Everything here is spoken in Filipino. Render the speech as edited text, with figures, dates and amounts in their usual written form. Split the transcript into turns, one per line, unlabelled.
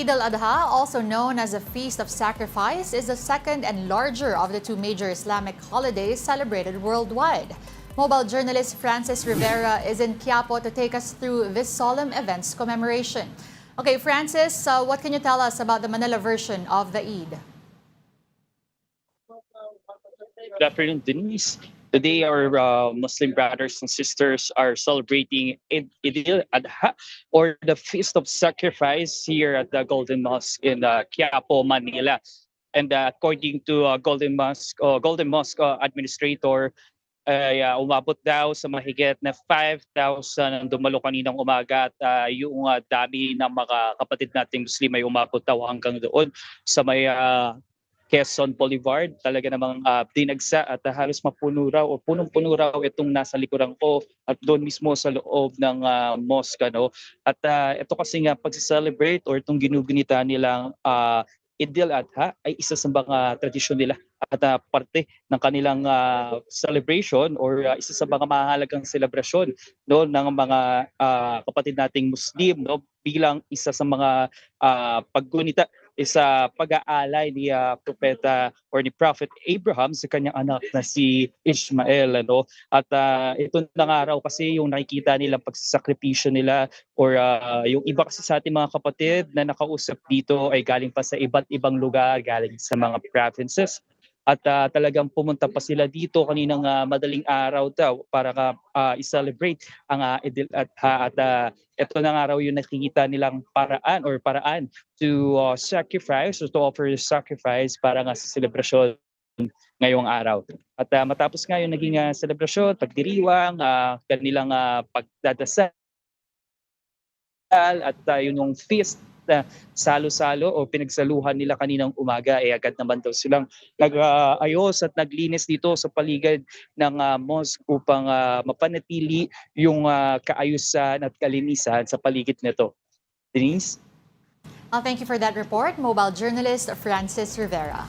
Eid al-Adha, also known as the Feast of Sacrifice, is the second and larger of the two major Islamic holidays celebrated worldwide. Mobile journalist Francis Rivera is in Quiapo to take us through this solemn event's commemoration. Okay, Francis, what can you tell us about the Manila version of the Eid?
Good afternoon, Denise. Today, our Muslim brothers and sisters are celebrating Eid al-Adha, or the Feast of Sacrifice, here at the Golden Mosque in Quiapo, Manila. And according to Golden Mosque administrator, umabot daw sa mahigit na 5,000 ang dumalo kaninang umaga at yung dami ng mga kapatid nating Muslim ay umabot daw hanggang doon sa may Quezon Boulevard. Talaga namang dinagsa at halos mapuno raw o punong-puno raw itong nasa likuran ko at doon mismo sa loob ng mosque. No? At ito kasi nga pag-celebrate or itong ginugunita nilang Eid al-Adha ay isa sa mga tradisyon nila at parte ng kanilang celebration or isa sa mga mahalagang selebrasyon, no, ng mga kapatid nating Muslim, no, bilang isa sa mga paggunita isa pag-aalay ni Propeta or ni Prophet Abraham sa kanyang anak na si Ishmael, ano. At ito na nga raw kasi yung nakikita nilang pagsasakripisyo nila or yung iba kasi sa ating mga kapatid na nakausap dito ay galing pa sa iba't ibang lugar, galing sa mga provinces. At talagang pumunta pa sila dito kaninang madaling araw daw para i-celebrate ang Eid al-Adha. At ito na nga raw yung nakikita nilang paraan to sacrifice or to offer sacrifice para nga sa selebrasyon ngayong araw. At matapos nga yung naging selebrasyon, pagdiriwang, kanilang pagdadasal at yun yung feast na salo-salo o pinagsaluhan nila kaninang umaga, agad naman daw silang nag-ayos at naglinis dito sa paligid ng mosque upang mapanatili yung kaayusan at kalinisan sa paligid nito. Denise?
Thank you for that report, mobile journalist Francis Rivera.